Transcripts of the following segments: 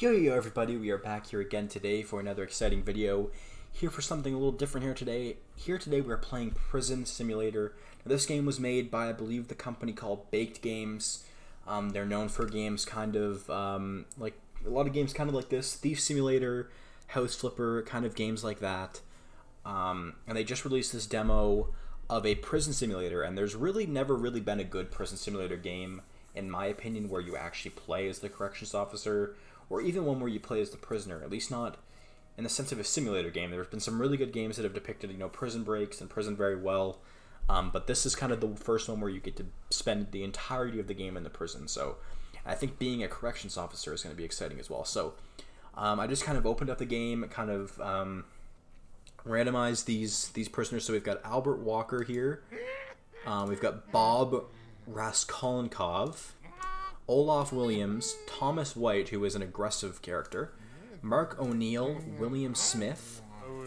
Yo everybody, we are back here again today for another exciting video. Here for something a little different here today. We are playing Prison Simulator. Now, this game was made by, I believe, the company called Baked Games. They're known for games kind of like a lot of games kind of like this, Thief Simulator, House Flipper, kind of games like that. And they just released this demo of a prison simulator, and there's really never really been a good prison simulator game, in my opinion, where you actually play as the corrections officer, or even one where you play as the prisoner, at least not in the sense of a simulator game. There's been some really good games that have depicted, prison breaks and prison very well, but this is kind of the first one where you get to spend the entirety of the game in the prison, so I think being a corrections officer is going to be exciting as well. So I just kind of opened up the game, kind of randomized these prisoners. So we've got Albert Walker here, we've got Bob Raskolnikov, Olaf Williams, Thomas White, who is an aggressive character, Mark O'Neill, William Smith,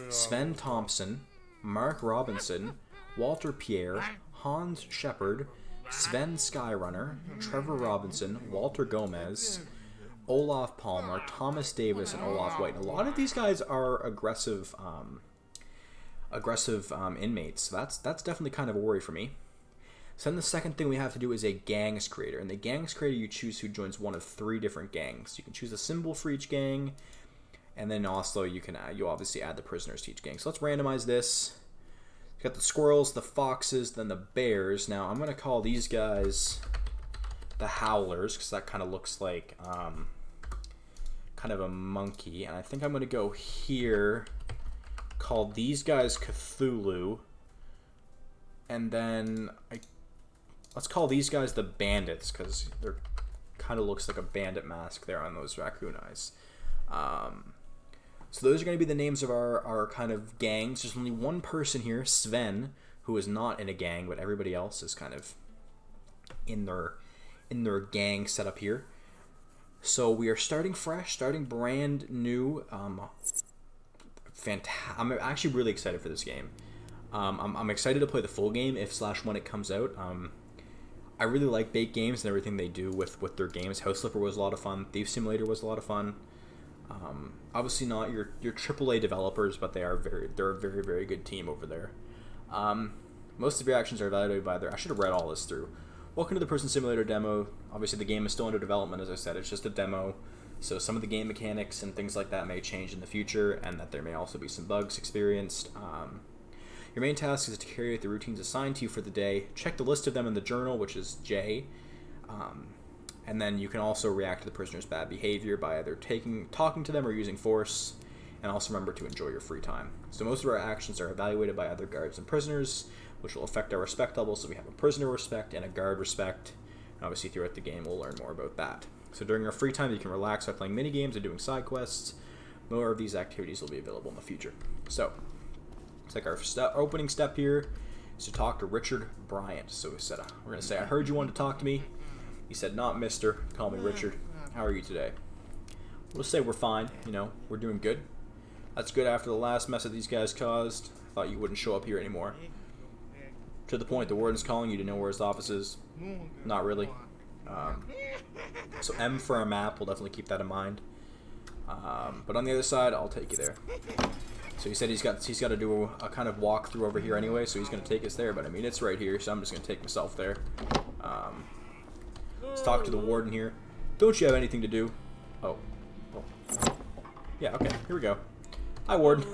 Sven Thompson, Mark Robinson, Walter Pierre, Hans Shepard, Sven Skyrunner, Trevor Robinson, Walter Gomez, Olaf Palmer, Thomas Davis, and Olaf White. And a lot of these guys are aggressive inmates. So that's definitely kind of a worry for me. So then the second thing we have to do is a gangs creator. And the gangs creator, you choose who joins one of 3 different gangs. You can choose a symbol for each gang, and then also you obviously add the prisoners to each gang. So let's randomize this. We've got the squirrels, the foxes, then the bears. Now I'm going to call these guys the howlers, because that kind of looks like kind of a monkey. And I think I'm going to go here, call these guys Cthulhu, and then let's call these guys the bandits, because they're kind of looks like a bandit mask there on those raccoon eyes. So those are going to be the names of our kind of gangs. There's only one person here, Sven, who is not in a gang, but everybody else is kind of in their gang setup here. So we are starting fresh, starting brand new. I'm actually really excited for this game. I'm excited to play the full game when it comes out. I really like Baked Games and everything they do with their games. House Flipper was a lot of fun. Thief Simulator was a lot of fun. Obviously not your AAA developers, but they're a very, very good team over there. Most of your actions are evaluated by I should have read all this through. Welcome to the Prison Simulator demo. Obviously the game is still under development, as I said. It's just a demo. So some of the game mechanics and things like that may change in the future, and that there may also be some bugs experienced. Your main task is to carry out the routines assigned to you for the day. Check the list of them in the journal, which is J. And then you can also react to the prisoner's bad behavior by either talking to them or using force. And also remember to enjoy your free time. So most of our actions are evaluated by other guards and prisoners, which will affect our respect level. So we have a prisoner respect and a guard respect. And obviously throughout the game we'll learn more about that. So during our free time you can relax by playing mini games or doing side quests. More of these activities will be available in the future. So it's like our opening step here is to talk to Richard Bryant. So we're going to say, I heard you wanted to talk to me. He said, not mister, call me Richard. How are you today? We'll just say we're fine, we're doing good. That's good after the last mess that these guys caused. I thought you wouldn't show up here anymore. To the point, the warden's calling you to know where his office is. Not really. So M for our map, we'll definitely keep that in mind. But on the other side, I'll take you there. So he said he's got to do a kind of walkthrough over here anyway, so he's going to take us there. But I mean, it's right here, so I'm just going to take myself there. Let's talk to the warden here. Don't you have anything to do? Oh. Yeah, okay, here we go. Hi, warden.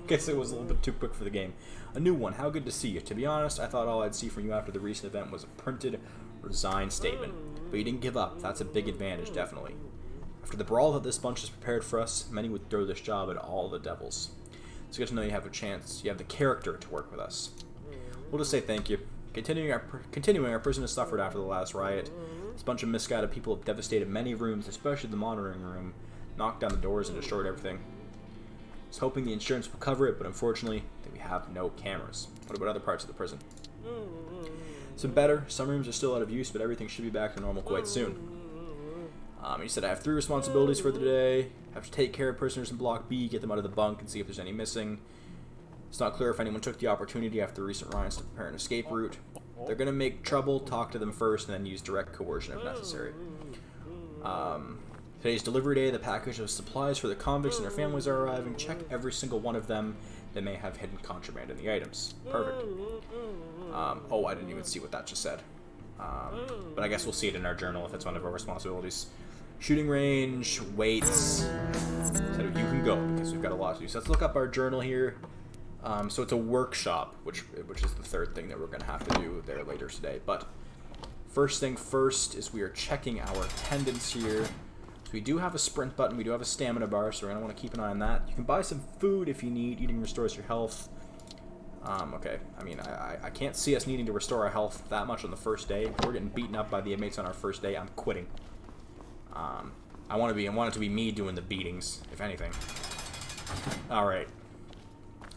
Guess it was a little bit too quick for the game. A new one. How good to see you. To be honest, I thought all I'd see from you after the recent event was a printed resign statement. But you didn't give up. That's a big advantage, definitely. After the brawl that this bunch has prepared for us, many would throw this job at all the devils. It's good to know you have a chance. You have the character to work with us. We'll just say thank you. Continuing our prison has suffered after the last riot. This bunch of misguided people have devastated many rooms, especially the monitoring room, knocked down the doors and destroyed everything. I was hoping the insurance would cover it, but unfortunately, we have no cameras. What about other parts of the prison? It's been better. Some rooms are still out of use, but everything should be back to normal quite soon. He said, I have 3 responsibilities for the day. I have to take care of prisoners in Block B, get them out of the bunk, and see if there's any missing. It's not clear if anyone took the opportunity after the recent riots to prepare an escape route. They're going to make trouble, talk to them first, and then use direct coercion if necessary. Today's delivery day. The package of supplies for the convicts and their families are arriving. Check every single one of them that may have hidden contraband in the items. Perfect. Oh, I didn't even see what that just said. But I guess we'll see it in our journal if it's one of our responsibilities. Shooting range, weights. So you can go because we've got a lot to do. So let's look up our journal here. So it's a workshop, which is the third thing that we're going to have to do there later today. But first thing first is we are checking our attendance here. So we do have a sprint button. We do have a stamina bar, so we're going to want to keep an eye on that. You can buy some food if you need. Eating restores your health. Okay, I mean, I can't see us needing to restore our health that much on the first day. If we're getting beaten up by the inmates on our first day, I'm quitting. I want it to be me doing the beatings, if anything. Alright.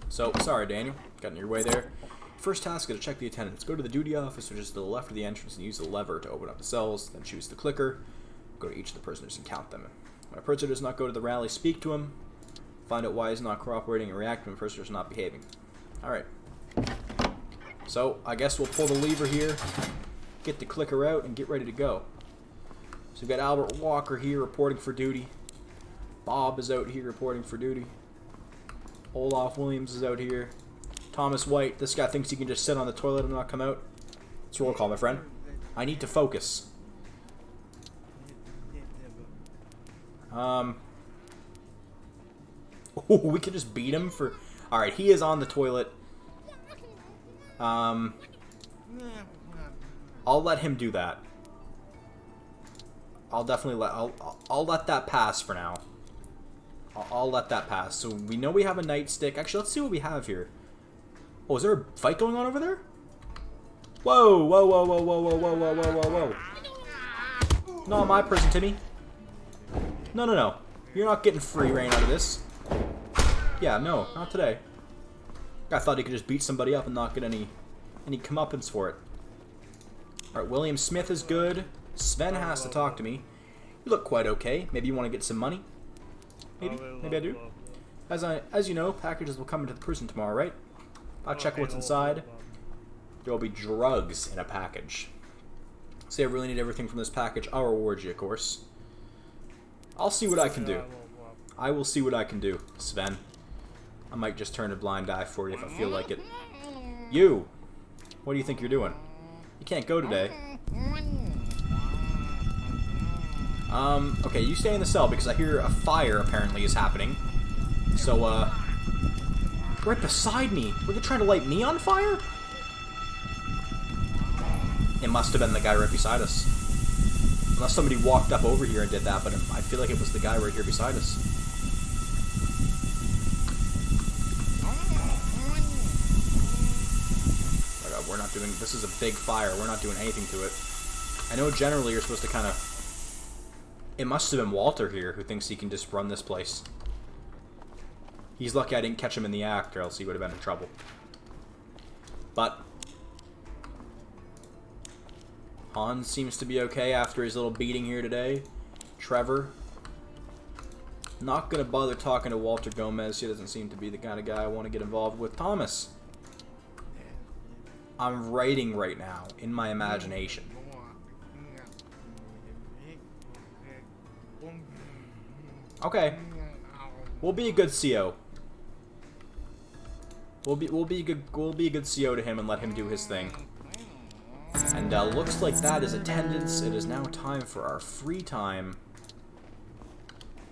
So, sorry Daniel, got in your way there. First task is to check the attendance. Go to the duty office, which is to the left of the entrance, and use the lever to open up the cells. Then choose the clicker. Go to each of the prisoners and count them. When a prisoner does not go to the rally, speak to him. Find out why he's not cooperating and react when a prisoner is not behaving. Alright. So, I guess we'll pull the lever here, get the clicker out, and get ready to go. So we've got Albert Walker here reporting for duty. Bob is out here reporting for duty. Olaf Williams is out here. Thomas White, this guy thinks he can just sit on the toilet and not come out. It's roll call, my friend. I need to focus. Oh, we could just beat him for... Alright, he is on the toilet. I'll let him do that. I'll definitely I'll let that pass for now. I'll let that pass. So we know we have a nightstick. Actually, let's see what we have here. Oh, is there a fight going on over there? Whoa, whoa, whoa, whoa, whoa, whoa, whoa, whoa, whoa, whoa, whoa. Not my prison, Timmy. No, no, no. You're not getting free reign out of this. Yeah, no, not today. I thought he could just beat somebody up and not get any comeuppance for it. Alright, William Smith is good. Sven has to talk to me. You look quite okay. Maybe you want to get some money? Maybe? Maybe I do. As you know, packages will come into the prison tomorrow, right? I'll check what's inside. There will be drugs in a package. Say I really need everything from this package. I'll reward you, of course. I'll see what I can do. I will see what I can do, Sven. I might just turn a blind eye for you if I feel like it. You! What do you think you're doing? You can't go today. Okay, you stay in the cell because I hear a fire apparently is happening. So, right beside me. Were they trying to light me on fire? It must have been the guy right beside us. Unless somebody walked up over here and did that, but I feel like it was the guy right here beside us. Oh my god, we're not doing... This is a big fire. We're not doing anything to it. I know generally you're supposed to kind of... It must have been Walter here who thinks he can just run this place. He's lucky I didn't catch him in the act, or else he would have been in trouble. But Hans seems to be okay after his little beating here today. Trevor. Not going to bother talking to Walter Gomez. He doesn't seem to be the kind of guy I want to get involved with. Thomas. I'm writing right now in my imagination. Okay. We'll be a good CO. We'll be a good CO to him and let him do his thing. And looks like that is attendance. It is now time for our free time.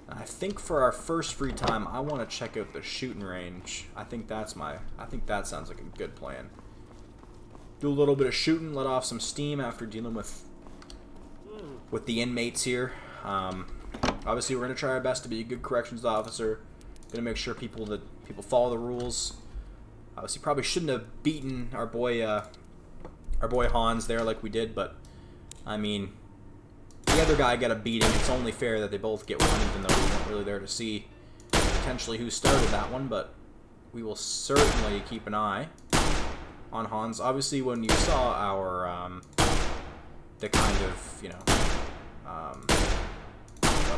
I think for our first free time, I want to check out the shooting range. I think that sounds like a good plan. Do a little bit of shooting, let off some steam after dealing with the inmates here. Obviously, we're gonna try our best to be a good corrections officer. Gonna make sure people follow the rules. Obviously, probably shouldn't have beaten our boy Hans there like we did, but I mean, the other guy got a beating. It's only fair that they both get one, even though we weren't really there to see potentially who started that one. But we will certainly keep an eye on Hans. Obviously, when you saw our the kind of, you know, God,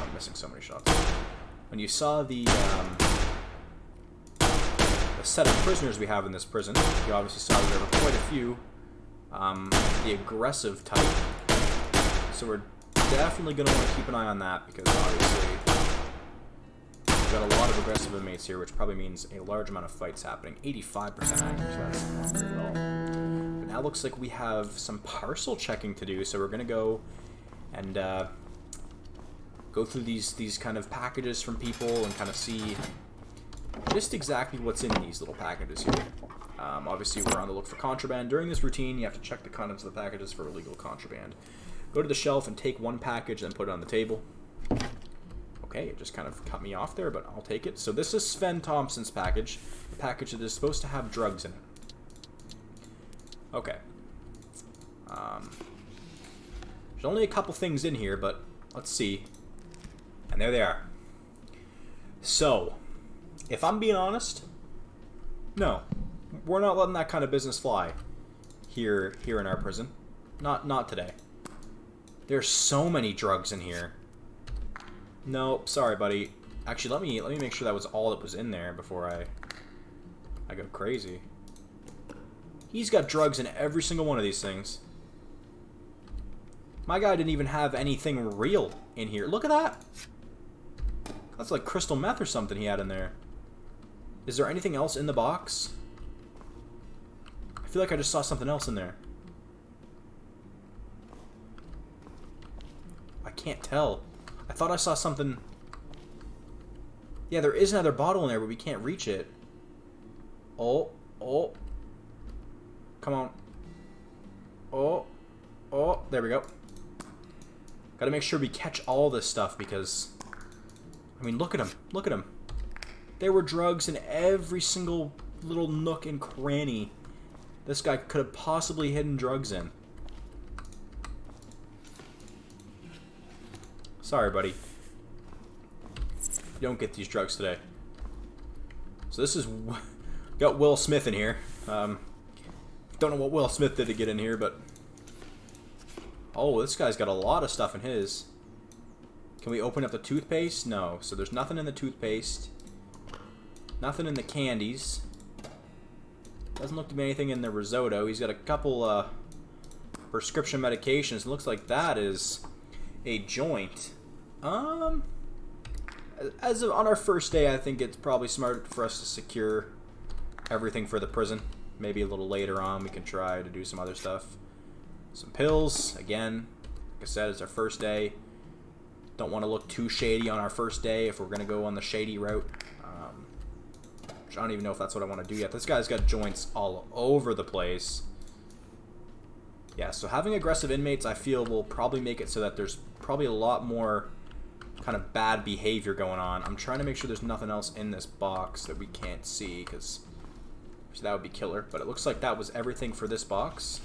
I'm missing so many shots. When you saw the set of prisoners we have in this prison, you obviously saw that there were quite a few, the aggressive type. So we're definitely going to want to keep an eye on that, because obviously we've got a lot of aggressive inmates here, which probably means a large amount of fights happening. 85% accurate, so that's not great at all. But now looks like we have some parcel checking to do, so we're going to go and go through these kind of packages from people and kind of see just exactly what's in these little packages here. Obviously, we're on the look for contraband. During this routine, you have to check the contents of the packages for illegal contraband. Go to the shelf and take one package, then put it on the table. Okay, it just kind of cut me off there, but I'll take it. So this is Sven Thompson's package, the package that is supposed to have drugs in it. Okay. There's only a couple things in here, but let's see. And there they are. So, if I'm being honest, no, we're not letting that kind of business fly here in our prison. Not today. There's so many drugs in here. Nope, sorry, buddy. Actually, let me make sure that was all that was in there before I go crazy. He's got drugs in every single one of these things. My guy didn't even have anything real in here. Look at that. That's like crystal meth or something he had in there. Is there anything else in the box? I feel like I just saw something else in there. I can't tell. I thought I saw something. Yeah, there is another bottle in there, but we can't reach it. Oh. Come on. Oh, there we go. Gotta make sure we catch all this stuff because, I mean, look at him. Look at him. There were drugs in every single little nook and cranny this guy could have possibly hidden drugs in. Sorry, buddy. You don't get these drugs today. So this is... Got Will Smith in here. Don't know what Will Smith did to get in here, but... Oh, this guy's got a lot of stuff in his. Can we open up the toothpaste? No. So there's nothing in the toothpaste. Nothing in the candies. Doesn't look to be anything in the risotto. He's got a couple prescription medications. It looks like that is a joint. As of, on our first day, I think it's probably smart for us to secure everything for the prison. Maybe a little later on we can try to do some other stuff. Some pills, again, like I said, it's our first day. Don't want to look too shady on our first day if we're going to go on the shady route. Which I don't even know if that's what I want to do yet. This guy's got joints all over the place. Yeah, so having aggressive inmates, I feel, will probably make it so that there's probably a lot more kind of bad behavior going on. I'm trying to make sure there's nothing else in this box that we can't see, because that would be killer. But it looks like that was everything for this box.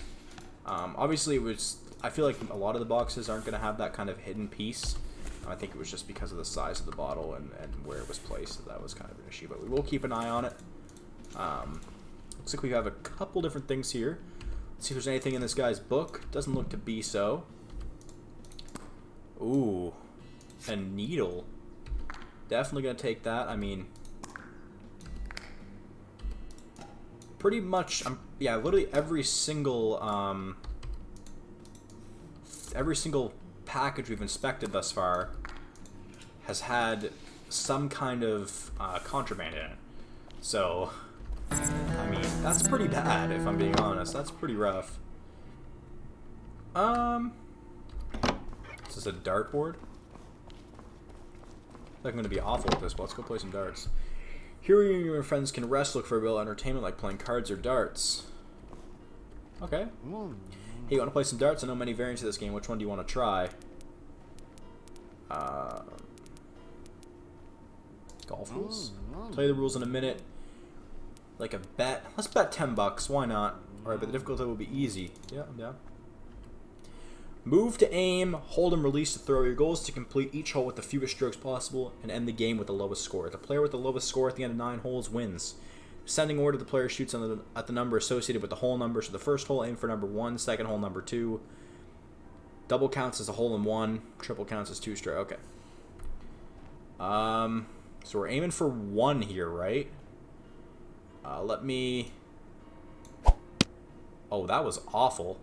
Obviously, it was. I feel like a lot of the boxes aren't going to have that kind of hidden piece. I think it was just because of the size of the bottle and where it was placed that was kind of an issue. But we will keep an eye on it. Looks like we have a couple different things here. Let's see if there's anything in this guy's book. Doesn't look to be so. Ooh, a needle. Definitely going to take that. I mean, pretty much, yeah, literally every single package we've inspected thus far has had some kind of contraband in it. So, I mean, that's pretty bad, if I'm being honest. That's pretty rough. This is a dartboard. I think I'm going to be awful at this, but let's go play some darts. Here you and your friends can rest, look for a real entertainment like playing cards or darts. Okay. Hey, you want to play some darts? I know many variants of this game. Which one do you want to try? Golf rules? Play the rules in a minute. Like a bet. Let's bet $10. Why not? Alright, but the difficulty will be easy. Yeah, I'm down. Move to aim, hold and release to throw. Your goal is to complete each hole with the fewest strokes possible and end the game with the lowest score. The player with the lowest score at the end of 9 holes wins. Descending order, the player shoots at the number associated with the hole number. So the first hole, aim for number 1, second hole, number 2. Double counts as a hole in 1. Triple counts as 2 straight. Okay. So we're aiming for 1 here, right? Let me... Oh, that was awful.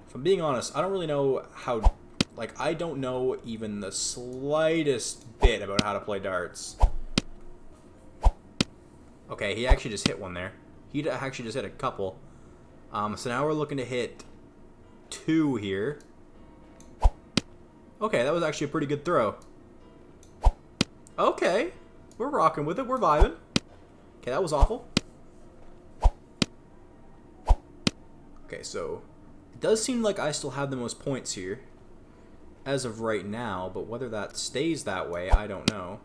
If I'm being honest, I don't really know how Like, I don't know even the slightest bit about how to play darts. Okay, he actually just hit one there. He actually just hit a couple. So now we're looking to hit 2 here. Okay, that was actually a pretty good throw. Okay, we're rocking with it. We're vibing. Okay, that was awful. Okay, so it does seem like I still have the most points here as of right now, but whether that stays that way, I don't know.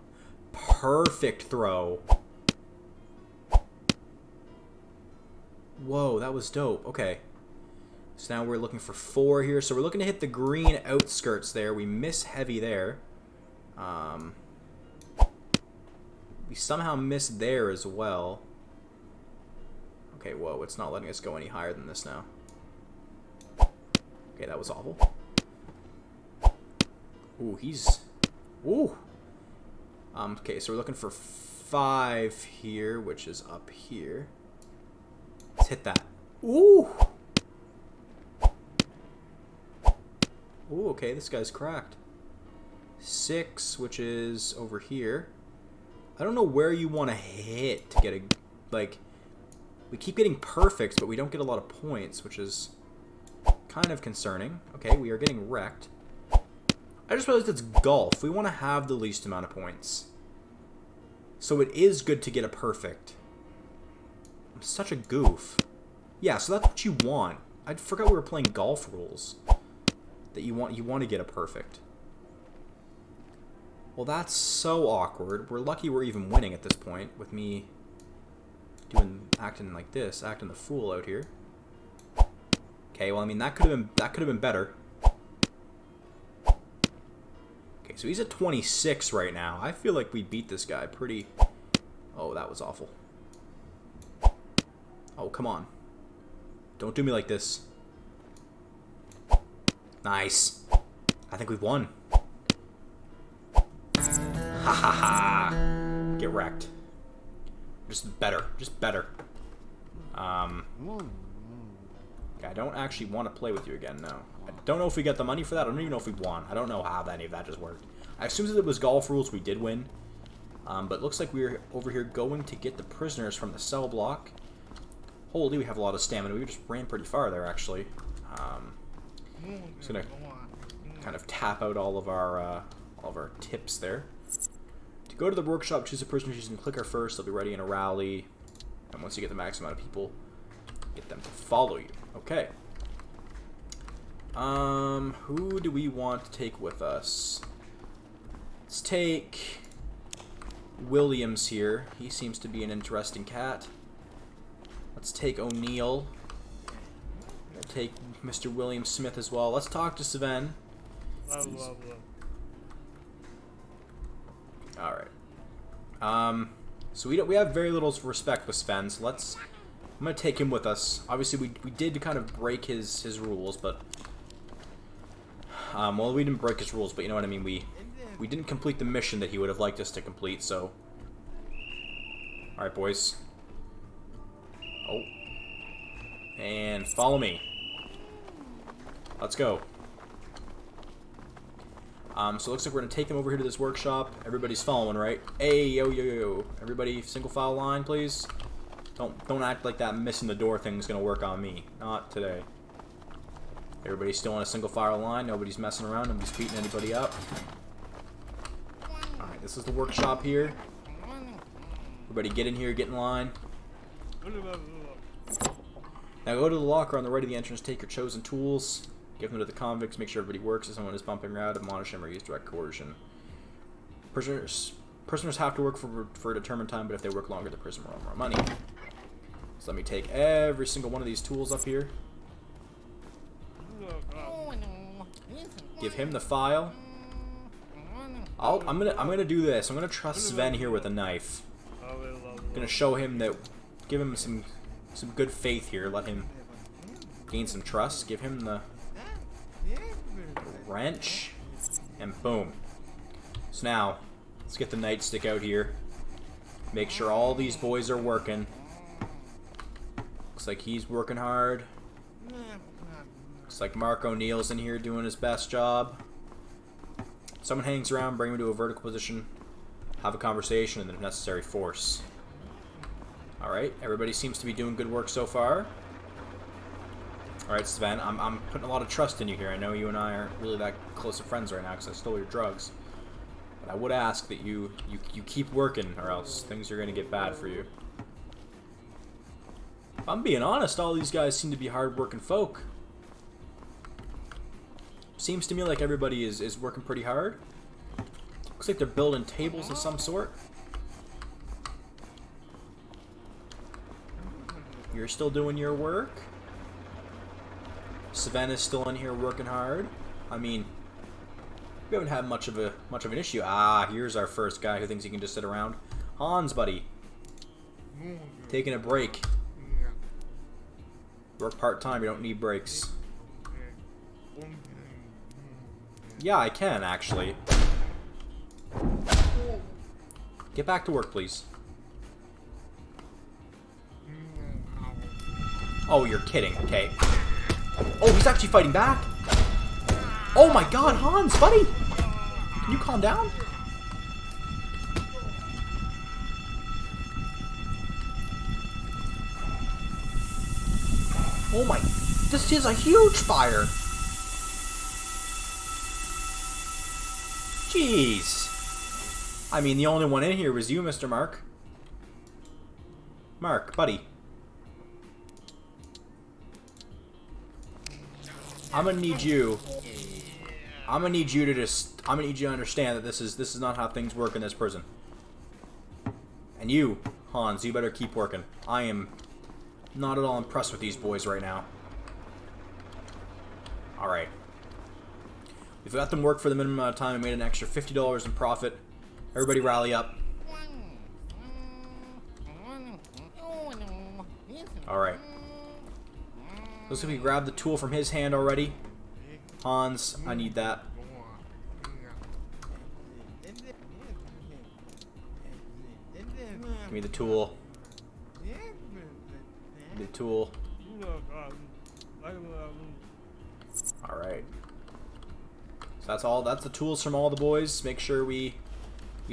Perfect throw. Whoa, that was dope. Okay. So now we're looking for 4 here. So we're looking to hit the green outskirts there. We miss heavy there. We somehow missed there as well. Okay, whoa, it's not letting us go any higher than this now. Okay, that was awful. Ooh, he's... Ooh! Okay, so we're looking for 5 here, which is up here. Let's hit that. Ooh! Ooh, okay, this guy's cracked. 6, which is over here. I don't know where you want to hit to get a... Like, we keep getting perfects, but we don't get a lot of points, which is kind of concerning. Okay, we are getting wrecked. I just realized it's golf. We want to have the least amount of points. So it is good to get a perfect. I'm such a goof. Yeah, so that's what you want. I forgot we were playing golf rules. That you want to get a perfect. Well, that's so awkward. We're lucky we're even winning at this point with me acting like this, acting the fool out here. Okay, well, I mean that could have been better. Okay, so he's at 26 right now. I feel like we beat this guy pretty... Oh, that was awful. Oh, come on. Don't do me like this. Nice. I think we've won. Ha ha ha. Get wrecked. Just better. Just better. Okay, I don't actually want to play with you again, no. I don't know if we got the money for that. I don't even know if we won. I don't know how any of that just worked. I assumed that it was golf rules. We did win. But it looks like we're over here going to get the prisoners from the cell block. Holy, we have a lot of stamina. We just ran pretty far there, actually. Just gonna kind of tap out all of our tips there. To go to the workshop, choose a prisoner using the clicker first. They'll be ready in a rally. And once you get the max amount of people, get them to follow you. Okay. Who do we want to take with us? Let's take Williams here. He seems to be an interesting cat. Let's take O'Neill. We'll take Mr. William Smith as well. Let's talk to Sven. Alright. So we have very little respect with Sven, so I'm gonna take him with us. Obviously we did kind of break his rules, but well, we didn't break his rules, but you know what I mean, we didn't complete the mission that he would have liked us to complete, so alright, boys. Oh. And follow me. Let's go. So it looks like we're gonna take him over here to this workshop. Everybody's following, right? Hey, yo, yo, yo, yo. Everybody, single file line, please. Don't act like that missing the door thing's gonna work on me. Not today. Everybody's still on a single file line. Nobody's messing around. Nobody's beating anybody up. Alright, this is the workshop here. Everybody get in here, get in line. Now go to the locker on the right of the entrance, take your chosen tools, give them to the convicts, make sure everybody works. If someone is bumping around, admonish them or use direct coercion. Prisoners have to work for a determined time, but if they work longer, the prison will earn more money. So let me take every single one of these tools up here. Give him the file. I'm gonna do this. I'm gonna trust Sven here with a knife. I'm gonna show him that, give him some good faith here. Let him gain some trust. Give him the wrench, and boom. So now, let's get the nightstick out here. Make sure all these boys are working. Looks like he's working hard. Looks like Mark O'Neill's in here doing his best job. Someone hangs around, bring him to a vertical position, have a conversation, and then if necessary, force. Alright, everybody seems to be doing good work so far. Alright, Sven, I'm putting a lot of trust in you here. I know you and I aren't really that close of friends right now because I stole your drugs. But I would ask that you keep working or else things are going to get bad for you. If I'm being honest, all these guys seem to be hard-working folk. Seems to me like everybody is working pretty hard. Looks like they're building tables of some sort. You're still doing your work. Savannah's still in here working hard. I mean, we haven't had much of an issue. Ah, here's our first guy who thinks he can just sit around. Hans, buddy. Taking a break. Work part-time, you don't need breaks. Yeah, I can, actually. Get back to work, please. Oh, you're kidding. Okay. Oh, he's actually fighting back. Oh my god, Hans, buddy! Can you calm down? Oh my... This is a huge fire! Jeez. I mean, the only one in here was you, Mr. Mark. Mark, buddy. I'm gonna need you to understand that this is not how things work in this prison. And you, Hans, you better keep working. I am not at all impressed with these boys right now. Alright. We've got them work for the minimum amount of time and made an extra $50 in profit. Everybody rally up. Alright. Looks like we grabbed the tool from his hand already. Hans, I need that. Give me the tool. The tool. Alright. So that's all. That's the tools from all the boys. Make sure we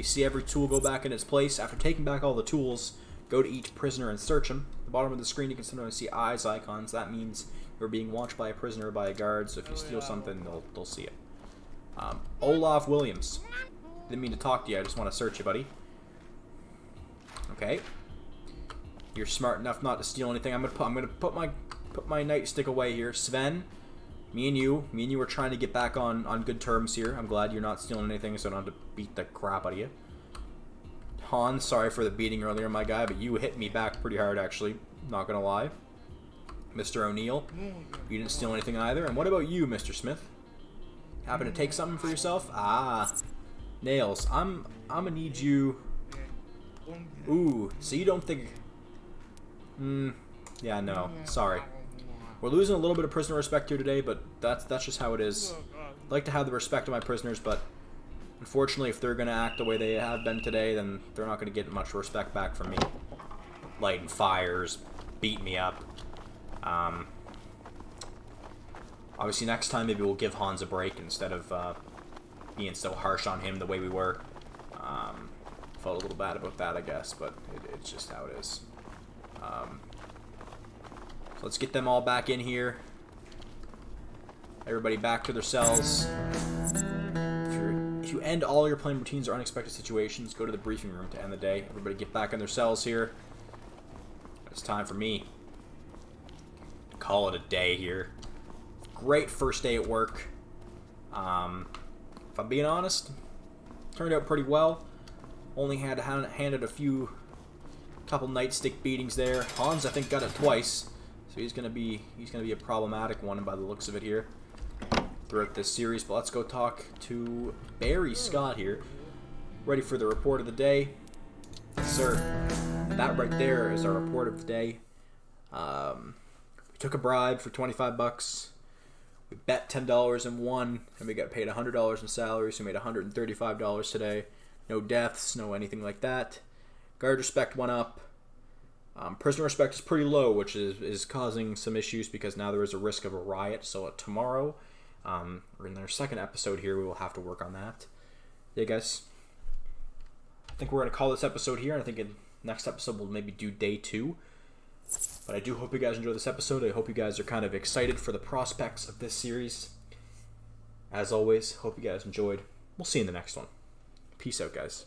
see every tool go back in its place. After taking back all the tools, go to each prisoner and search them. At the bottom of the screen, you can sometimes see eyes icons. That means you're being watched by a prisoner or by a guard. So if you steal something, they'll see it. Olaf Williams. Didn't mean to talk to you. I just want to search you, buddy. Okay. You're smart enough not to steal anything. I'm gonna put my nightstick away here. Sven, me and you are trying to get back on good terms here. I'm glad you're not stealing anything, so I don't have to beat the crap out of you. Hans, sorry for the beating earlier, my guy, but you hit me back pretty hard, actually. Not gonna lie. Mr. O'Neill, you didn't steal anything either. And what about you, Mr. Smith? Happen to take something for yourself? Ah, Nails. I'm gonna need you. Ooh, so you don't think? Yeah, no. Sorry. We're losing a little bit of prisoner respect here today, but that's just how it is. I like to have the respect of my prisoners, but unfortunately, if they're gonna act the way they have been today, then they're not gonna get much respect back from me. Lighting fires, beating me up. Obviously, next time maybe we'll give Hans a break instead of being so harsh on him the way we were. Felt a little bad about that, I guess, but it's just how it is. So let's get them all back in here. Everybody back to their cells. If you end all your playing routines or unexpected situations, go to the briefing room to end the day. Everybody get back in their cells here. It's time for me to call it a day here. Great first day at work. If I'm being honest, turned out pretty well. Only had handed a couple nightstick beatings there. Hans, I think, got it twice, so he's gonna be a problematic one by the looks of it here throughout this series. But let's go talk to Barry Scott here, ready for the report of the day. Yes, sir. And that right there is our report of the day. We took a bribe for 25 bucks. We bet $10 and won, and we got paid $100 in salary, so we made $135 today. No deaths, no anything like that. Guard respect went up. Prisoner respect is pretty low, which is causing some issues because now there is a risk of a riot. So tomorrow, or in their second episode here, we will have to work on that. yeah, guys, I think we're going to call this episode here, and I think in next episode we'll maybe do day 2. But I do hope you guys enjoyed this episode. I hope you guys are kind of excited for the prospects of this series. As always, hope you guys enjoyed. We'll see you in the next one. Peace out, guys.